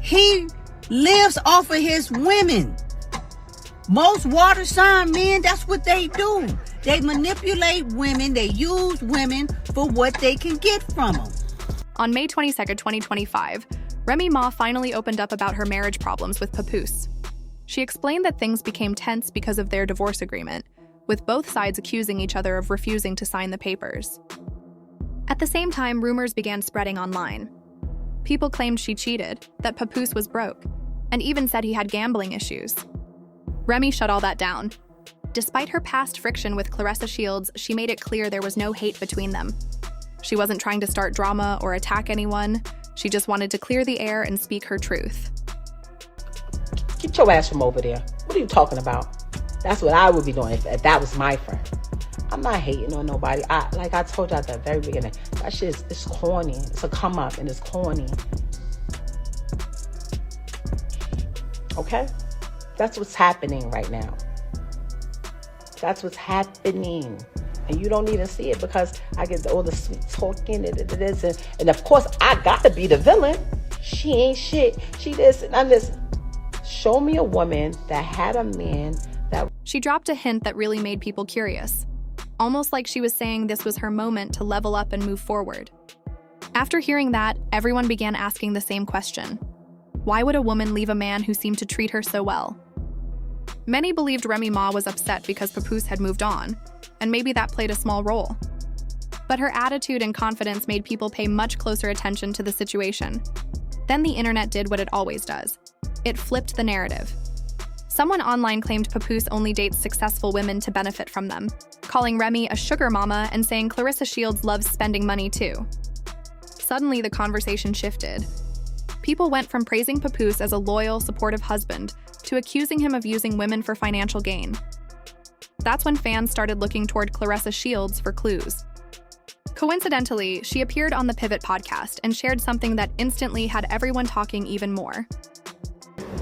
He lives off of his women. Most water sign men, that's what they do. They manipulate women. They use women for what they can get from them. On May 22nd, 2025, Remy Ma finally opened up about her marriage problems with Papoose. She explained that things became tense because of their divorce agreement, with both sides accusing each other of refusing to sign the papers. At the same time, rumors began spreading online. People claimed she cheated, that Papoose was broke, and even said he had gambling issues. Remy shut all that down. Despite her past friction with Claressa Shields, she made it clear there was no hate between them. She wasn't trying to start drama or attack anyone. She just wanted to clear the air and speak her truth. Get your ass from over there. What are you talking about? That's what I would be doing if that was my friend. I'm not hating on nobody. Like I told you at the very beginning, that shit is corny. It's a come up and it's corny. Okay? That's what's happening right now. That's what's happening. And you don't even see it because I get all the sweet talking and of course I gotta be the villain. She ain't shit. She this and I'm this. Show me a woman that had a man that... She dropped a hint that really made people curious. Almost like she was saying this was her moment to level up and move forward. After hearing that, everyone began asking the same question. Why would a woman leave a man who seemed to treat her so well? Many believed Remy Ma was upset because Papoose had moved on, and maybe that played a small role. But her attitude and confidence made people pay much closer attention to the situation. Then the internet did what it always does. It flipped the narrative. Someone online claimed Papoose only dates successful women to benefit from them, calling Remy a sugar mama and saying Claressa Shields loves spending money too. Suddenly, the conversation shifted. People went from praising Papoose as a loyal, supportive husband to accusing him of using women for financial gain. That's when fans started looking toward Claressa Shields for clues. Coincidentally, she appeared on the Pivot podcast and shared something that instantly had everyone talking even more.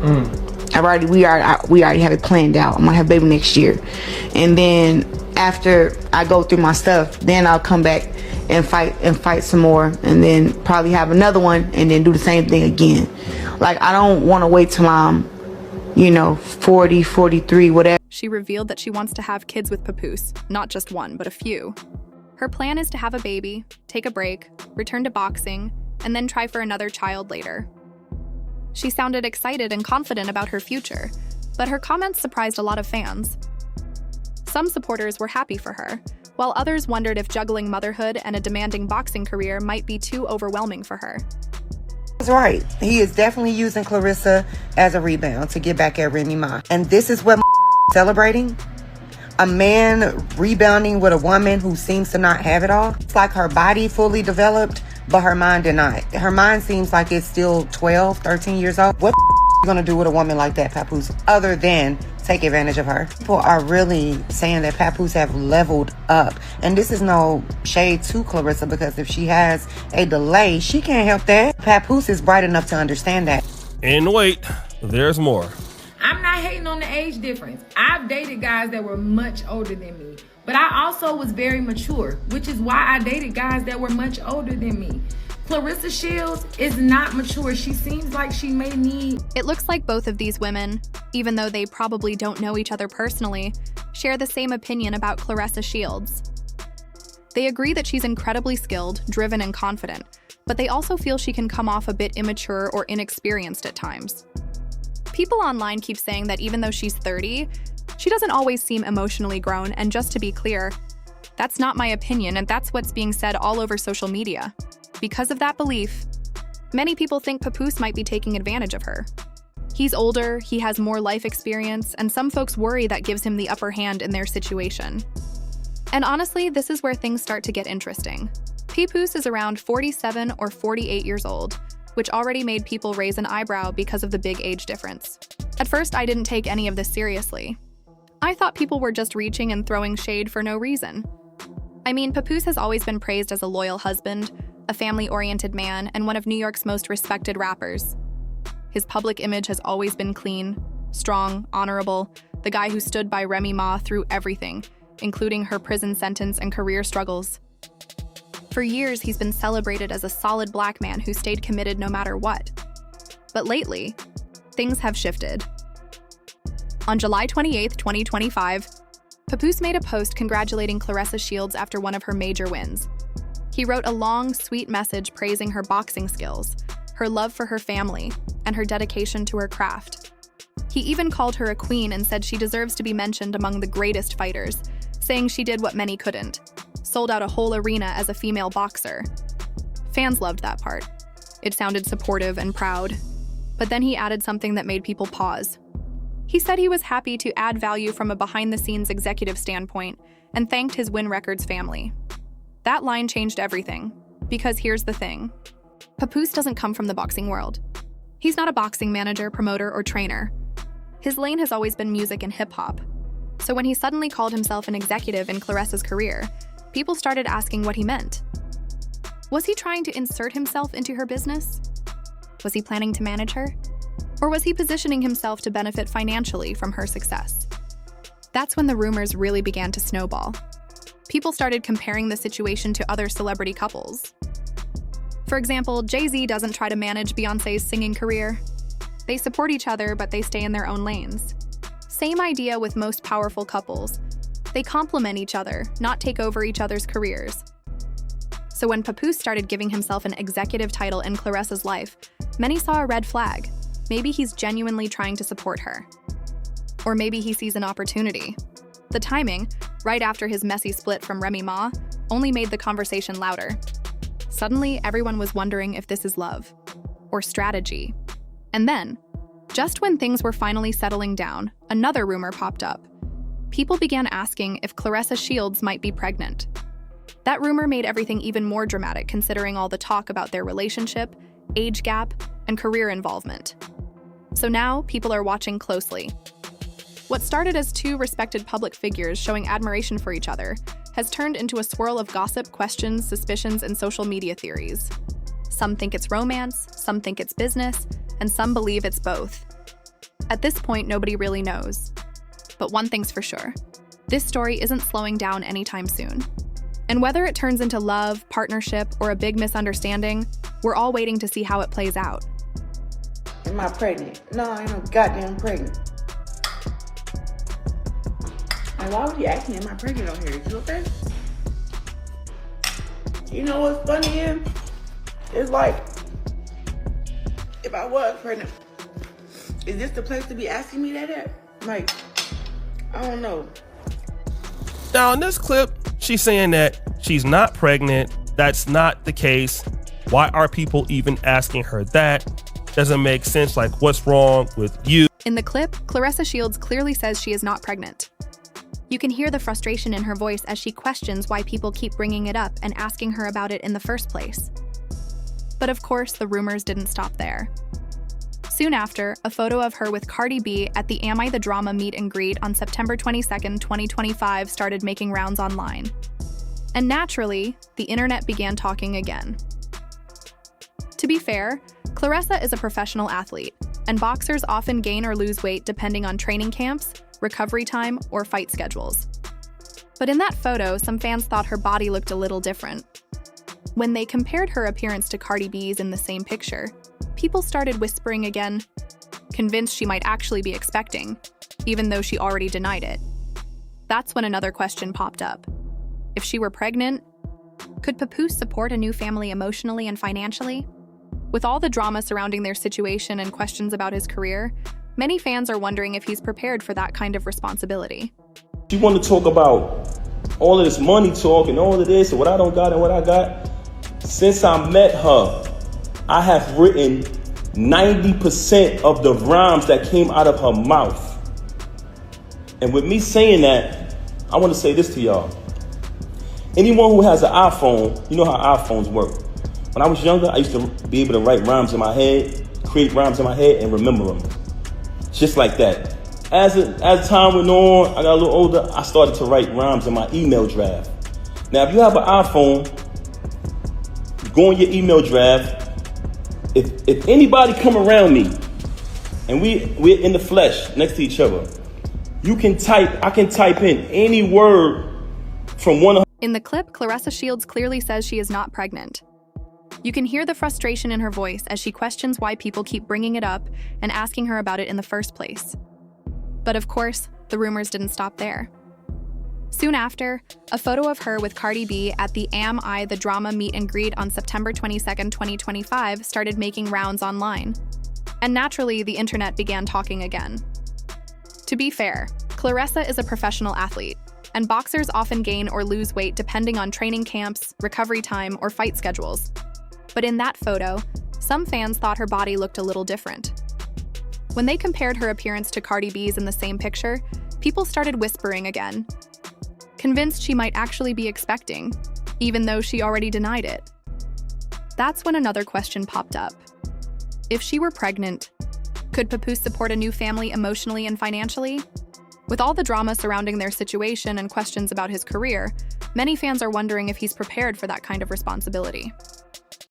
We already have it planned out. I'm gonna have a baby next year, and then after I go through my stuff, then I'll come back and fight some more, and then probably have another one, and then do the same thing again. Like, I don't want to wait till I'm 40, 43, whatever. She revealed that she wants to have kids with Papoose, not just one, but a few. Her plan is to have a baby, take a break, return to boxing, and then try for another child later. She sounded excited and confident about her future, but her comments surprised a lot of fans. Some supporters were happy for her, while others wondered if juggling motherhood and a demanding boxing career might be too overwhelming for her. That's right. He is definitely using Claressa as a rebound to get back at Remy Ma. And this is what celebrating? A man rebounding with a woman who seems to not have it all. It's like her body fully developed, but her mind did not. Her mind seems like it's still 12, 13 years old. What you gonna do with a woman like that, Papoose, other than take advantage of her? People are really saying that Papoose have leveled up. And this is no shade to Claressa, because if she has a delay, she can't help that. Papoose is bright enough to understand that. And wait, there's more. I'm not hating on the age difference. I've dated guys that were much older than me, but I also was very mature, which is why I dated guys that were much older than me. Claressa Shields is not mature. She seems like she may need... It looks like both of these women, even though they probably don't know each other personally, share the same opinion about Claressa Shields. They agree that she's incredibly skilled, driven, and confident, but they also feel she can come off a bit immature or inexperienced at times. People online keep saying that even though she's 30, she doesn't always seem emotionally grown, and just to be clear, that's not my opinion, and that's what's being said all over social media. Because of that belief, many people think Papoose might be taking advantage of her. He's older, he has more life experience, and some folks worry that gives him the upper hand in their situation. And honestly, this is where things start to get interesting. Papoose is around 47 or 48 years old, which already made people raise an eyebrow because of the big age difference. At first, I didn't take any of this seriously. I thought people were just reaching and throwing shade for no reason. I mean, Papoose has always been praised as a loyal husband, a family-oriented man, and one of New York's most respected rappers. His public image has always been clean, strong, honorable, the guy who stood by Remy Ma through everything, including her prison sentence and career struggles. For years, he's been celebrated as a solid black man who stayed committed no matter what. But lately, things have shifted. On July 28, 2025, Papoose made a post congratulating Claressa Shields after one of her major wins. He wrote a long, sweet message praising her boxing skills, her love for her family, and her dedication to her craft. He even called her a queen and said she deserves to be mentioned among the greatest fighters, saying she did what many couldn't, sold out a whole arena as a female boxer. Fans loved that part. It sounded supportive and proud. But then he added something that made people pause. He said he was happy to add value from a behind-the-scenes executive standpoint and thanked his Win Records family. That line changed everything, because here's the thing. Papoose doesn't come from the boxing world. He's not a boxing manager, promoter, or trainer. His lane has always been music and hip-hop. So when he suddenly called himself an executive in Claressa's career, people started asking what he meant. Was he trying to insert himself into her business? Was he planning to manage her? Or was he positioning himself to benefit financially from her success? That's when the rumors really began to snowball. People started comparing the situation to other celebrity couples. For example, Jay-Z doesn't try to manage Beyoncé's singing career. They support each other, but they stay in their own lanes. Same idea with most powerful couples. They complement each other, not take over each other's careers. So when Papoose started giving himself an executive title in Claressa's life, many saw a red flag. Maybe he's genuinely trying to support her. Or maybe he sees an opportunity. The timing, right after his messy split from Remy Ma, only made the conversation louder. Suddenly, everyone was wondering if this is love or strategy. And then, just when things were finally settling down, another rumor popped up. People began asking if Claressa Shields might be pregnant. That rumor made everything even more dramatic considering all the talk about their relationship, age gap, and career involvement. So now, people are watching closely. What started as two respected public figures showing admiration for each other has turned into a swirl of gossip, questions, suspicions, and social media theories. Some think it's romance, some think it's business, and some believe it's both. At this point, nobody really knows. But one thing's for sure, this story isn't slowing down anytime soon. And whether it turns into love, partnership, or a big misunderstanding, we're all waiting to see how it plays out. Am I pregnant? No, I ain't no goddamn pregnant. And why would you ask me, am I pregnant on here? Is you okay? You know what's funny is? It's like, if I was pregnant, is this the place to be asking me that at? Like, I don't know. Now in this clip, she's saying that she's not pregnant. That's not the case. Why are people even asking her that? Doesn't make sense. Like, what's wrong with you? In the clip, Claressa Shields clearly says she is not pregnant. You can hear the frustration in her voice as she questions why people keep bringing it up and asking her about it in the first place. But of course, the rumors didn't stop there. Soon after, a photo of her with Cardi B at the Am I the Drama meet and greet on September 22, 2025 started making rounds online. And naturally, the internet began talking again. To be fair, Claressa is a professional athlete, and boxers often gain or lose weight depending on training camps, recovery time, or fight schedules. But in that photo, some fans thought her body looked a little different. When they compared her appearance to Cardi B's in the same picture, people started whispering again, convinced she might actually be expecting, even though she already denied it. That's when another question popped up. If she were pregnant, could Papoose support a new family emotionally and financially? With all the drama surrounding their situation and questions about his career, many fans are wondering if he's prepared for that kind of responsibility. She want to talk about all of this money talk and all of this and what I don't got and what I got. Since I met her, I have written 90% of the rhymes that came out of her mouth. And with me saying that, I want to say this to y'all. Anyone who has an iPhone, you know how iPhones work. When I was younger, I used to be able to write rhymes in my head, create rhymes in my head, and remember them. Just like that. As time went on, I got a little older, I started to write rhymes in my email draft. Now, if you have an iPhone, go in your email draft. If anybody come around me, and we're in the flesh next to each other, I can type in any word from one of. In the clip, Claressa Shields clearly says she is not pregnant. You can hear the frustration in her voice as she questions why people keep bringing it up and asking her about it in the first place. But of course, the rumors didn't stop there. Soon after, a photo of her with Cardi B at the Am I the Drama meet and greet on September 22, 2025 started making rounds online. And naturally, the internet began talking again. To be fair, Claressa is a professional athlete, and boxers often gain or lose weight depending on training camps, recovery time, or fight schedules. But in that photo, some fans thought her body looked a little different. When they compared her appearance to Cardi B's in the same picture, people started whispering again, convinced she might actually be expecting, even though she already denied it. That's when another question popped up. If she were pregnant, could Papoose support a new family emotionally and financially? With all the drama surrounding their situation and questions about his career, many fans are wondering if he's prepared for that kind of responsibility.